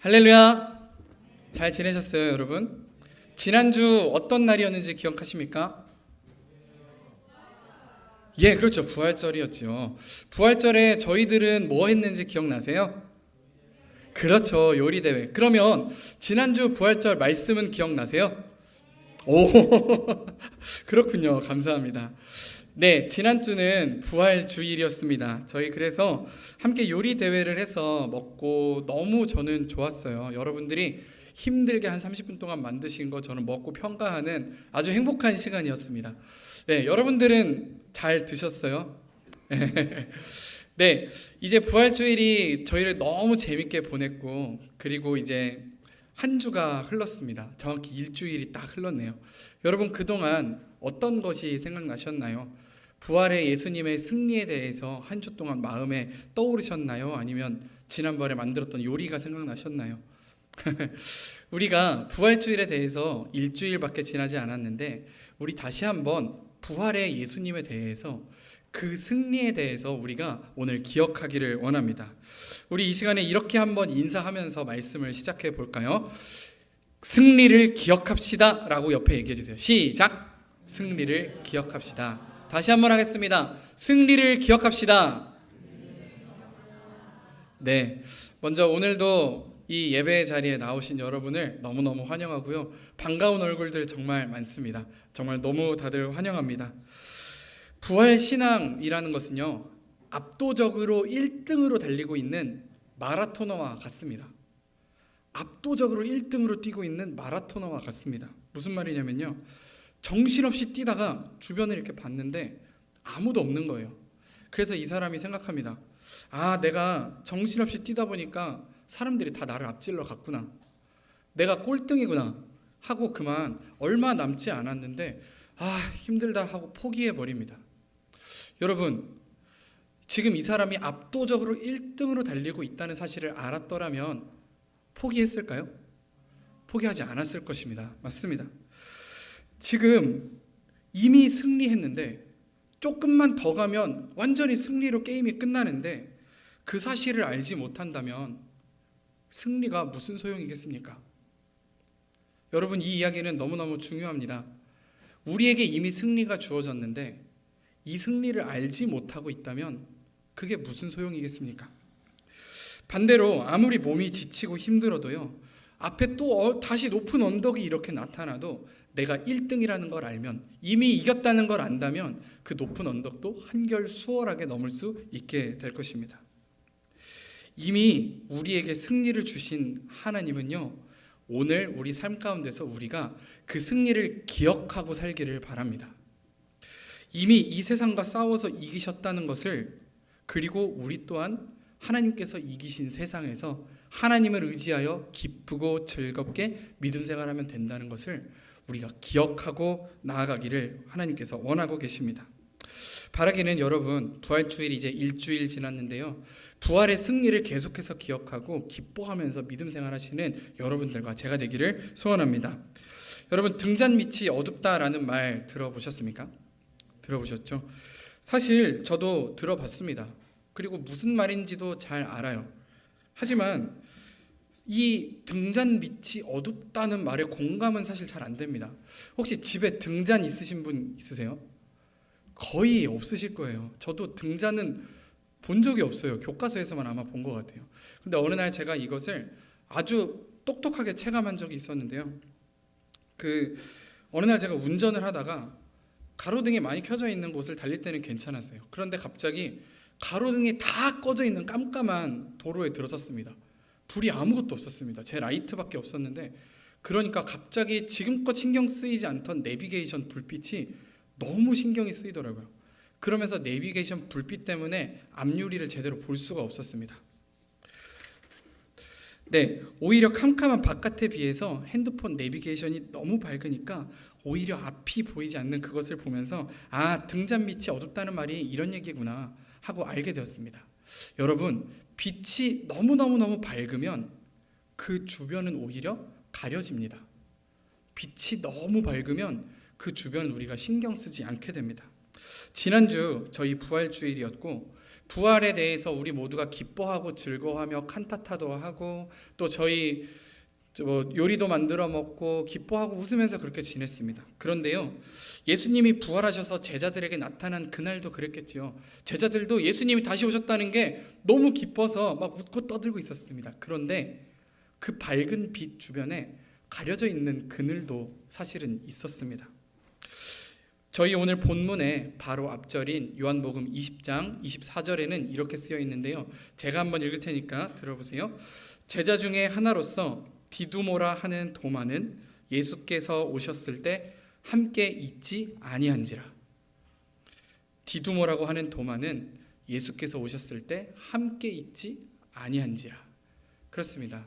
할렐루야. 잘 지내셨어요, 여러분? 지난주 어떤 날이었는지 기억하십니까? 예, 그렇죠. 부활절이었죠. 부활절에 저희들은 뭐 했는지 기억나세요? 그렇죠. 요리대회. 그러면 지난주 부활절 말씀은 기억나세요? 오, 그렇군요. 감사합니다. 네, 지난주는 부활주일이었습니다. 저희 그래서 함께 요리 대회를 해서 먹고 너무 저는 좋았어요. 여러분들이 힘들게 한 30분 동안 만드신 거 저는 먹고 평가하는 아주 행복한 시간이었습니다. 네, 여러분들은 잘 드셨어요? 네, 이제 부활주일이 저희를 너무 재밌게 보냈고, 그리고 이제 한 주가 흘렀습니다. 정확히 일주일이 딱 흘렀네요. 여러분 그동안 어떤 것이 생각나셨나요? 부활의 예수님의 승리에 대해서 한 주 동안 마음에 떠오르셨나요? 아니면 지난번에 만들었던 요리가 생각나셨나요? 우리가 부활주일에 대해서 일주일밖에 지나지 않았는데 우리 다시 한번 부활의 예수님에 대해서 그 승리에 대해서 우리가 오늘 기억하기를 원합니다. 우리 이 시간에 이렇게 한번 인사하면서 말씀을 시작해 볼까요? 승리를 기억합시다 라고 옆에 얘기해 주세요. 시작! 승리를 기억합시다. 다시 한번 하겠습니다. 승리를 기억합시다. 네, 먼저 오늘도 이 예배 자리에 나오신 여러분을 너무너무 환영하고요. 반가운 얼굴들 정말 많습니다. 정말 너무 다들 환영합니다. 부활신앙이라는 것은요, 압도적으로 1등으로 달리고 있는 마라토너와 같습니다. 압도적으로 1등으로 뛰고 있는 마라토너와 같습니다. 무슨 말이냐면요, 정신없이 뛰다가 주변을 이렇게 봤는데 아무도 없는 거예요. 그래서 이 사람이 생각합니다. 아, 내가 정신없이 뛰다 보니까 사람들이 다 나를 앞질러 갔구나. 내가 꼴등이구나 하고 그만 얼마 남지 않았는데 힘들다 하고 포기해버립니다. 여러분, 지금 이 사람이 압도적으로 1등으로 달리고 있다는 사실을 알았더라면 포기했을까요? 포기하지 않았을 것입니다. 맞습니다. 지금 이미 승리했는데 조금만 더 가면 완전히 승리로 게임이 끝나는데 그 사실을 알지 못한다면 승리가 무슨 소용이겠습니까? 여러분, 이 이야기는 너무너무 중요합니다. 우리에게 이미 승리가 주어졌는데 이 승리를 알지 못하고 있다면 그게 무슨 소용이겠습니까? 반대로 아무리 몸이 지치고 힘들어도요, 앞에 또 다시 높은 언덕이 이렇게 나타나도 내가 1등이라는 걸 알면, 이미 이겼다는 걸 안다면 그 높은 언덕도 한결 수월하게 넘을 수 있게 될 것입니다. 이미 우리에게 승리를 주신 하나님은요, 오늘 우리 삶 가운데서 우리가 그 승리를 기억하고 살기를 바랍니다. 이미 이 세상과 싸워서 이기셨다는 것을, 그리고 우리 또한 하나님께서 이기신 세상에서 하나님을 의지하여 기쁘고 즐겁게 믿음 생활하면 된다는 것을 우리가 기억하고 나아가기를 하나님께서 원하고 계십니다. 바라기는 여러분, 부활주일이 이제 일주일 지났는데요, 부활의 승리를 계속해서 기억하고 기뻐하면서 믿음 생활하시는 여러분들과 제가 되기를 소원합니다. 여러분, 등잔 밑이 어둡다라는 말 들어보셨습니까? 들어보셨죠? 사실 저도 들어봤습니다. 그리고 무슨 말인지도 잘 알아요. 하지만 이 등잔 밑이 어둡다는 말에 공감은 사실 잘 안 됩니다. 혹시 집에 등잔 있으신 분 있으세요? 거의 없으실 거예요. 저도 등잔은 본 적이 없어요. 교과서에서만 아마 본 것 같아요. 근데 어느 날 제가 이것을 아주 똑똑하게 체감한 적이 있었는데요. 어느 날 제가 운전을 하다가 가로등이 많이 켜져 있는 곳을 달릴 때는 괜찮았어요. 그런데 갑자기 가로등이 다 꺼져 있는 깜깜한 도로에 들어섰습니다. 불이 아무것도 없었습니다. 제 라이트밖에 없었는데, 그러니까 갑자기 지금껏 신경 쓰이지 않던 내비게이션 불빛이 너무 신경이 쓰이더라고요. 그러면서 내비게이션 불빛 때문에 앞유리를 제대로 볼 수가 없었습니다. 네, 오히려 캄캄한 바깥에 비해서 핸드폰 내비게이션이 너무 밝으니까 오히려 앞이 보이지 않는 그것을 보면서 등잔 밑이 어둡다는 말이 이런 얘기구나 하고 알게 되었습니다. 여러분, 빛이 너무너무 밝으면 그 주변은 오히려 가려집니다. 빛이 너무 밝으면 그 주변을 우리가 신경 쓰지 않게 됩니다. 지난주 저희 부활주일이었고, 부활에 대해서 우리 모두가 기뻐하고 즐거워하며 칸타타도 하고 또 저희 요리도 만들어 먹고 기뻐하고 웃으면서 그렇게 지냈습니다. 그런데요, 예수님이 부활하셔서 제자들에게 나타난 그날도 그랬겠지요. 제자들도 예수님이 다시 오셨다는 게 너무 기뻐서 막 웃고 떠들고 있었습니다. 그런데 그 밝은 빛 주변에 가려져 있는 그늘도 사실은 있었습니다. 저희 오늘 본문의 바로 앞절인 요한복음 20장 24절에는 이렇게 쓰여 있는데요, 제가 한번 읽을 테니까 들어보세요. 제자 중에 하나로서 디두모라 하는 도마는 예수께서 오셨을 때 함께 있지 아니한지라. 디두모라고 하는 도마는 예수께서 오셨을 때 함께 있지 아니한지라. 그렇습니다.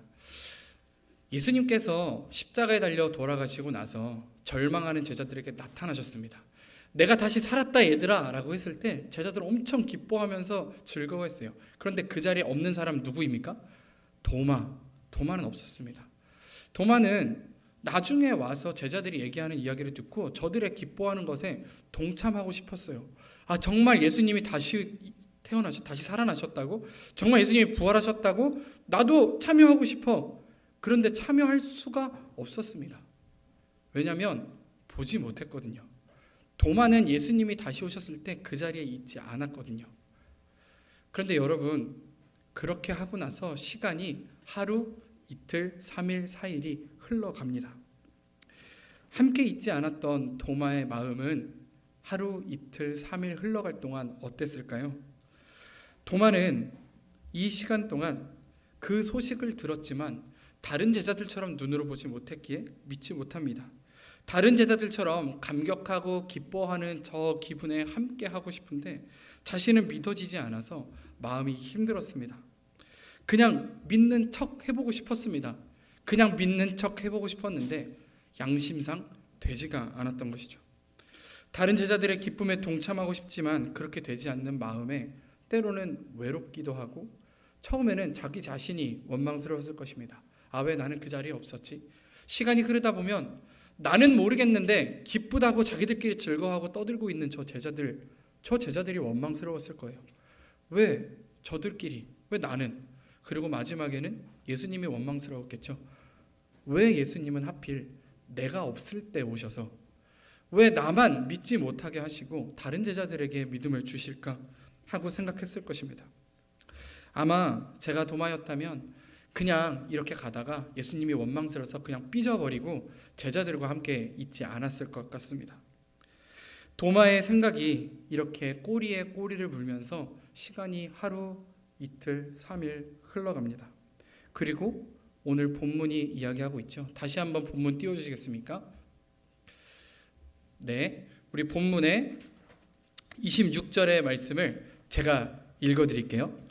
예수님께서 십자가에 달려 돌아가시고 나서 절망하는 제자들에게 나타나셨습니다. 내가 다시 살았다 얘들아 라고 했을 때 제자들은 엄청 기뻐하면서 즐거워했어요. 그런데 그 자리에 없는 사람 누구입니까? 도마는 없었습니다. 도마는 나중에 와서 제자들이 얘기하는 이야기를 듣고 저들의 기뻐하는 것에 동참하고 싶었어요. 아, 정말 예수님이 다시 다시 살아나셨다고? 정말 예수님이 부활하셨다고? 나도 참여하고 싶어. 그런데 참여할 수가 없었습니다. 왜냐하면 보지 못했거든요. 도마는 예수님이 다시 오셨을 때 그 자리에 있지 않았거든요. 그런데 여러분, 그렇게 하고 나서 시간이 하루, 이틀, 3일, 4일이 흘러갑니다. 함께 있지 않았던 도마의 마음은 하루, 이틀, 3일 흘러갈 동안 어땠을까요? 도마는 이 시간 동안 그 소식을 들었지만 다른 제자들처럼 눈으로 보지 못했기에 믿지 못합니다. 다른 제자들처럼 감격하고 기뻐하는 저 기분에 함께 하고 싶은데 자신은 믿어지지 않아서 마음이 힘들었습니다. 그냥 믿는 척 해보고 싶었습니다. 그냥 믿는 척 해보고 싶었는데 양심상 되지가 않았던 것이죠. 다른 제자들의 기쁨에 동참하고 싶지만 그렇게 되지 않는 마음에 때로는 외롭기도 하고 처음에는 자기 자신이 원망스러웠을 것입니다. 아, 왜 나는 그 자리에 없었지? 시간이 흐르다 보면 나는 모르겠는데 기쁘다고 자기들끼리 즐거워하고 떠들고 있는 저 제자들이 원망스러웠을 거예요. 왜 저들끼리, 왜 나는? 그리고 마지막에는 예수님이 원망스러웠겠죠. 왜 예수님은 하필 내가 없을 때 오셔서 왜 나만 믿지 못하게 하시고 다른 제자들에게 믿음을 주실까 하고 생각했을 것입니다. 아마 제가 도마였다면 그냥 이렇게 가다가 예수님이 원망스러워서 그냥 삐져버리고 제자들과 함께 있지 않았을 것 같습니다. 도마의 생각이 이렇게 꼬리에 꼬리를 물면서 시간이 하루, 이틀, 3일 흘러갑니다. 그리고 오늘 본문이 이야기하고 있죠. 다시 한번 본문 띄워주시겠습니까? 네, 우리 본문의 26절의 말씀을 제가 읽어드릴게요.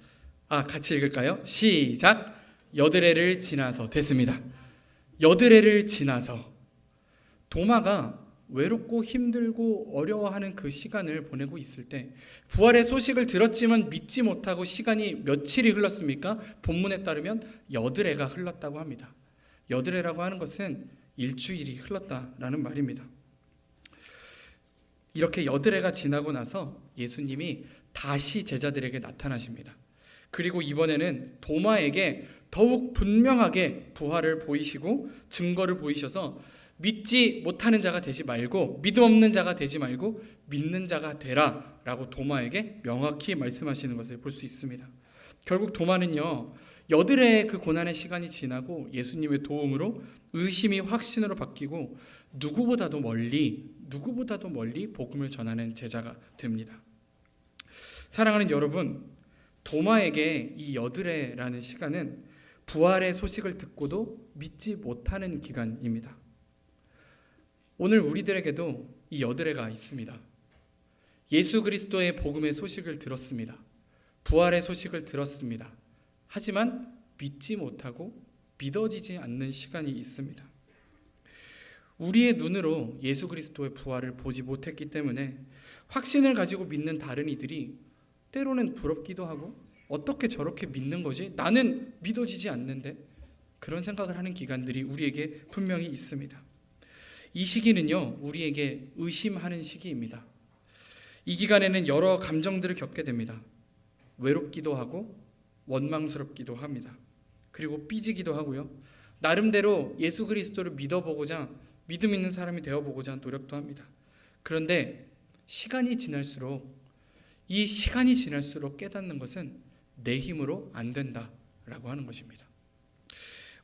같이 읽을까요? 시작! 여드레를 지나서 됐습니다. 여드레를 지나서 도마가 외롭고 힘들고 어려워하는 그 시간을 보내고 있을 때 부활의 소식을 들었지만 믿지 못하고 시간이 며칠이 흘렀습니까? 본문에 따르면 여드레가 흘렀다고 합니다. 여드레라고 하는 것은 일주일이 흘렀다라는 말입니다. 이렇게 여드레가 지나고 나서 예수님이 다시 제자들에게 나타나십니다. 그리고 이번에는 도마에게 더욱 분명하게 부활을 보이시고 증거를 보이셔서 믿지 못하는 자가 되지 말고 믿음 없는 자가 되지 말고 믿는 자가 되라 라고 도마에게 명확히 말씀하시는 것을 볼 수 있습니다. 결국 도마는요, 여드레의 그 고난의 시간이 지나고 예수님의 도움으로 의심이 확신으로 바뀌고 누구보다도 멀리 복음을 전하는 제자가 됩니다. 사랑하는 여러분, 도마에게 이 여드레라는 시간은 부활의 소식을 듣고도 믿지 못하는 기간입니다. 오늘 우리들에게도 이 여드레가 있습니다. 예수 그리스도의 복음의 소식을 들었습니다. 부활의 소식을 들었습니다. 하지만 믿지 못하고 믿어지지 않는 시간이 있습니다. 우리의 눈으로 예수 그리스도의 부활을 보지 못했기 때문에 확신을 가지고 믿는 다른 이들이 때로는 부럽기도 하고 어떻게 저렇게 믿는 거지? 나는 믿어지지 않는데? 그런 생각을 하는 기간들이 우리에게 분명히 있습니다. 이 시기는요, 우리에게 의심하는 시기입니다. 이 기간에는 여러 감정들을 겪게 됩니다. 외롭기도 하고 원망스럽기도 합니다. 그리고 삐지기도 하고요. 나름대로 예수 그리스도를 믿어보고자, 믿음 있는 사람이 되어보고자 노력도 합니다. 그런데 시간이 지날수록 깨닫는 것은 내 힘으로 안 된다라고 하는 것입니다.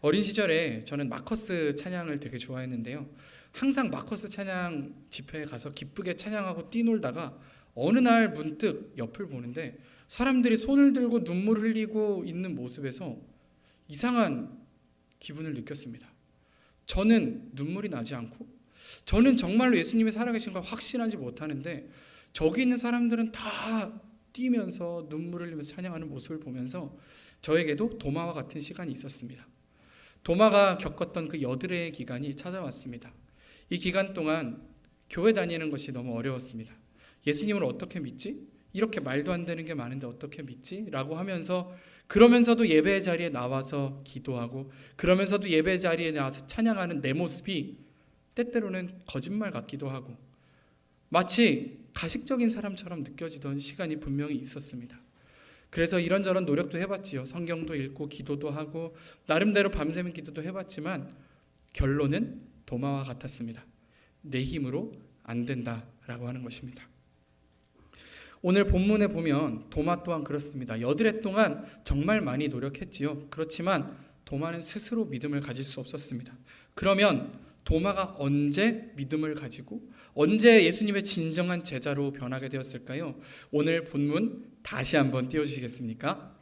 어린 시절에 저는 마커스 찬양을 되게 좋아했는데요. 항상 마커스 찬양 집회에 가서 기쁘게 찬양하고 뛰놀다가 어느 날 문득 옆을 보는데 사람들이 손을 들고 눈물을 흘리고 있는 모습에서 이상한 기분을 느꼈습니다. 저는 눈물이 나지 않고, 저는 정말로 예수님이 살아계신 걸 확신하지 못하는데 저기 있는 사람들은 다 뛰면서 눈물을 흘리면서 찬양하는 모습을 보면서 저에게도 도마와 같은 시간이 있었습니다. 도마가 겪었던 그 여드레의 기간이 찾아왔습니다. 이 기간 동안 교회 다니는 것이 너무 어려웠습니다. 예수님을 어떻게 믿지? 이렇게 말도 안 되는 게 많은데 어떻게 믿지? 라고 하면서, 그러면서도 예배 자리에 나와서 기도하고, 그러면서도 예배 자리에 나와서 찬양하는 내 모습이 때때로는 거짓말 같기도 하고 마치 가식적인 사람처럼 느껴지던 시간이 분명히 있었습니다. 그래서 이런저런 노력도 해봤지요. 성경도 읽고 기도도 하고 나름대로 밤새면 기도도 해봤지만 결론은 도마와 같았습니다. 내 힘으로 안 된다라고 하는 것입니다. 오늘 본문에 보면 도마 또한 그렇습니다. 여드레 동안 정말 많이 노력했지요. 그렇지만 도마는 스스로 믿음을 가질 수 없었습니다. 그러면 도마가 언제 믿음을 가지고 언제 예수님의 진정한 제자로 변하게 되었을까요? 오늘 본문 다시 한번 띄워주시겠습니까?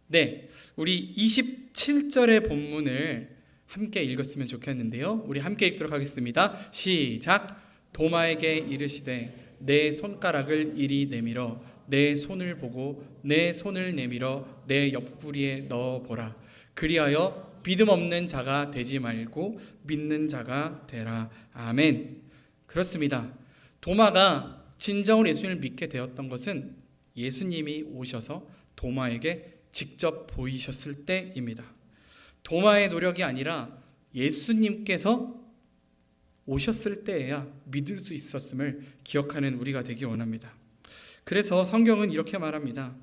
네, 우리 27절의 본문을 함께 읽었으면 좋겠는데요. 우리 함께 읽도록 하겠습니다. 시작. 도마에게 이르시되 내 손가락을 이리 내밀어 내 손을 보고 내 손을 내밀어 내 옆구리에 넣어보라. 그리하여 믿음 없는 자가 되지 말고 믿는 자가 되라. 아멘. 그렇습니다. 도마가 진정으로 예수님을 믿게 되었던 것은 예수님이 오셔서 도마에게 직접 보이셨을 때입니다. 도마의 노력이 아니라 예수님께서 오셨을 때에야 믿을 수 있었음을 기억하는 우리가 되기 원합니다. 그래서 성경은 이렇게 말합니다.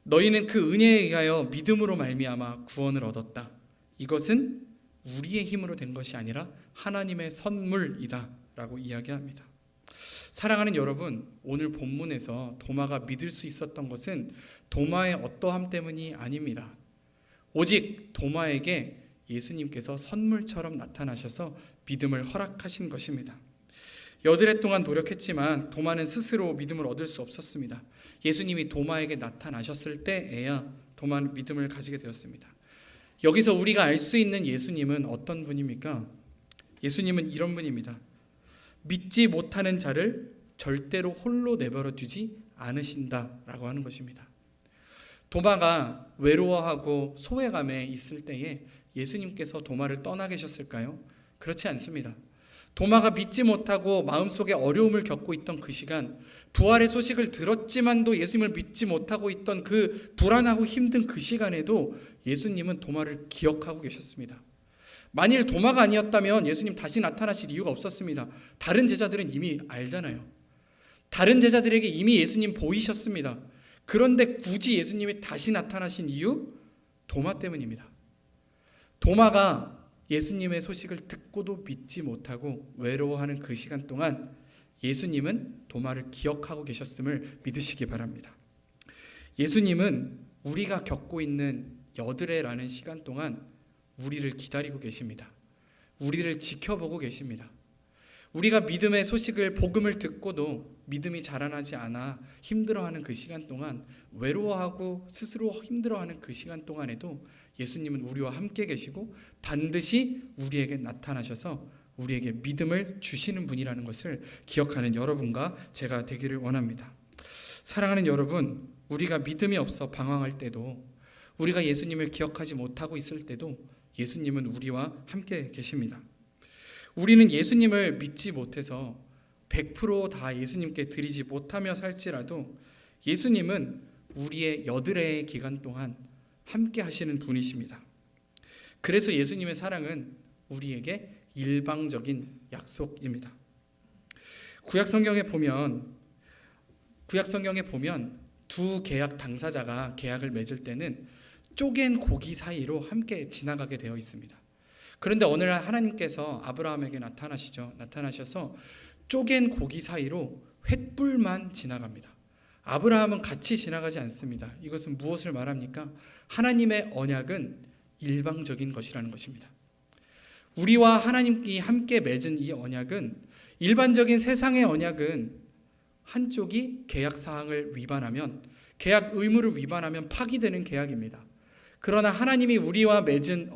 너희는 그 은혜에 의하여 믿음으로 말미암아 구원을 얻었다. 이것은 우리의 힘으로 된 것이 아니라 하나님의 선물이다 라고 이야기합니다. 사랑하는 여러분, 오늘 본문에서 도마가 믿을 수 있었던 것은 도마의 어떠함 때문이 아닙니다. 오직 도마에게 예수님께서 선물처럼 나타나셔서 믿음을 허락하신 것입니다. 여드레 동안 노력했지만 도마는 스스로 믿음을 얻을 수 없었습니다. 예수님이 도마에게 나타나셨을 때에야 도마는 믿음을 가지게 되었습니다. 여기서 우리가 알 수 있는 예수님은 어떤 분입니까? 예수님은 이런 분입니다. 믿지 못하는 자를 절대로 홀로 내버려 두지 않으신다라고 하는 것입니다. 도마가 외로워하고 소외감에 있을 때에 예수님께서 도마를 떠나 계셨을까요? 그렇지 않습니다. 도마가 믿지 못하고 마음속에 어려움을 겪고 있던 그 시간, 부활의 소식을 들었지만도 예수님을 믿지 못하고 있던 그 불안하고 힘든 그 시간에도 예수님은 도마를 기억하고 계셨습니다. 만일 도마가 아니었다면 예수님 다시 나타나실 이유가 없었습니다. 다른 제자들은 이미 알잖아요. 다른 제자들에게 이미 예수님 보이셨습니다. 그런데 굳이 예수님이 다시 나타나신 이유? 도마 때문입니다. 도마가 예수님의 소식을 듣고도 믿지 못하고 외로워하는 그 시간 동안 예수님은 도마를 기억하고 계셨음을 믿으시기 바랍니다. 예수님은 우리가 겪고 있는 여드레라는 시간 동안 우리를 기다리고 계십니다. 우리를 지켜보고 계십니다. 우리가 믿음의 소식을, 복음을 듣고도 믿음이 자라나지 않아 힘들어하는 그 시간 동안, 외로워하고 스스로 힘들어하는 그 시간 동안에도 예수님은 우리와 함께 계시고 반드시 우리에게 나타나셔서 우리에게 믿음을 주시는 분이라는 것을 기억하는 여러분과 제가 되기를 원합니다. 사랑하는 여러분, 우리가 믿음이 없어 방황할 때도, 우리가 예수님을 기억하지 못하고 있을 때도 예수님은 우리와 함께 계십니다. 우리는 예수님을 믿지 못해서 100% 다 예수님께 드리지 못하며 살지라도 예수님은 우리의 여드레의 기간 동안 함께 하시는 분이십니다. 그래서 예수님의 사랑은 우리에게 일방적인 약속입니다. 구약 성경에 보면 두 계약 당사자가 계약을 맺을 때는 쪼갠 고기 사이로 함께 지나가게 되어 있습니다. 그런데 어느 날 하나님께서 아브라함에게 나타나셔서 쪼갠 고기 사이로 횃불만 지나갑니다. 아브라함은 같이 지나가지 않습니다. 이것은 무엇을 말합니까? 하나님의 언약은 일방적인 것이라는 것입니다. 우리와 하나님께 함께 맺은 이 언약은, 일반적인 세상의 언약은 한쪽이 계약 사항을 위반하면, 계약 의무를 위반하면 파기되는 계약입니다. 그러나 하나님이 우리와 맺은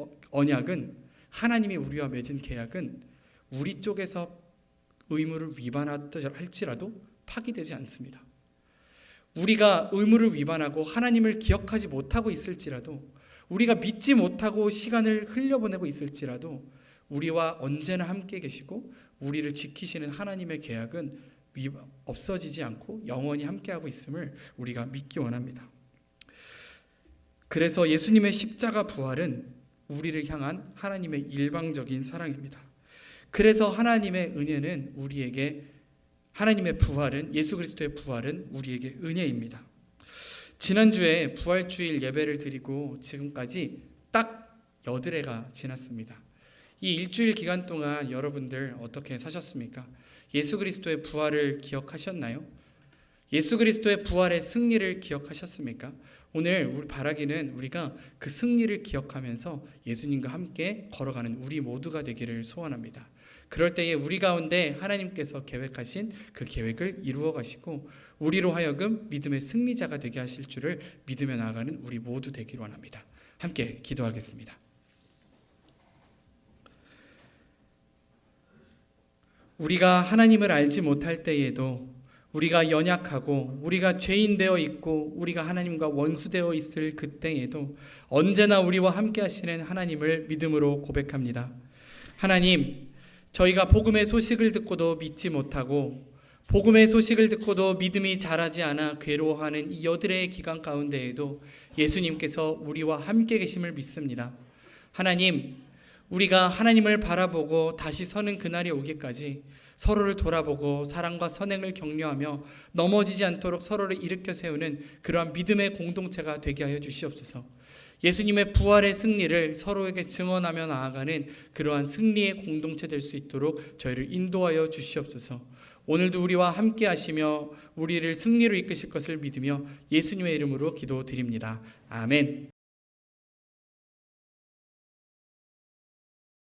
계약은 우리 쪽에서 의무를 위반할지라도 파기되지 않습니다. 우리가 의무를 위반하고 하나님을 기억하지 못하고 있을지라도, 우리가 믿지 못하고 시간을 흘려보내고 있을지라도 우리와 언제나 함께 계시고 우리를 지키시는 하나님의 계약은 없어지지 않고 영원히 함께하고 있음을 우리가 믿기 원합니다. 그래서 예수님의 십자가 부활은 우리를 향한 하나님의 일방적인 사랑입니다. 그래서 하나님의 부활은, 예수 그리스도의 부활은 우리에게 은혜입니다. 지난주에 부활주일 예배를 드리고 지금까지 딱 8회가 지났습니다. 이 일주일 기간 동안 여러분들 어떻게 사셨습니까? 예수 그리스도의 부활을 기억하셨나요? 예수 그리스도의 부활의 승리를 기억하셨습니까? 오늘 우리 바라기는 우리가 그 승리를 기억하면서 예수님과 함께 걸어가는 우리 모두가 되기를 소원합니다. 그럴 때에 우리 가운데 하나님께서 계획하신 그 계획을 이루어 가시고 우리로 하여금 믿음의 승리자가 되게 하실 줄을 믿으며 나아가는 우리 모두 되기를 원합니다. 함께 기도하겠습니다. 우리가 하나님을 알지 못할 때에도, 우리가 연약하고 우리가 죄인 되어 있고 우리가 하나님과 원수되어 있을 그때에도 언제나 우리와 함께 하시는 하나님을 믿음으로 고백합니다. 하나님, 저희가 복음의 소식을 듣고도 믿지 못하고 복음의 소식을 듣고도 믿음이 자라지 않아 괴로워하는 이 8해의 기간 가운데에도 예수님께서 우리와 함께 계심을 믿습니다. 하나님, 우리가 하나님을 바라보고 다시 서는 그날이 오기까지 서로를 돌아보고 사랑과 선행을 격려하며 넘어지지 않도록 서로를 일으켜 세우는 그러한 믿음의 공동체가 되게 하여 주시옵소서. 예수님의 부활의 승리를 서로에게 증언하며 나아가는 그러한 승리의 공동체 될 수 있도록 저희를 인도하여 주시옵소서. 오늘도 우리와 함께 하시며 우리를 승리로 이끄실 것을 믿으며 예수님의 이름으로 기도드립니다. 아멘.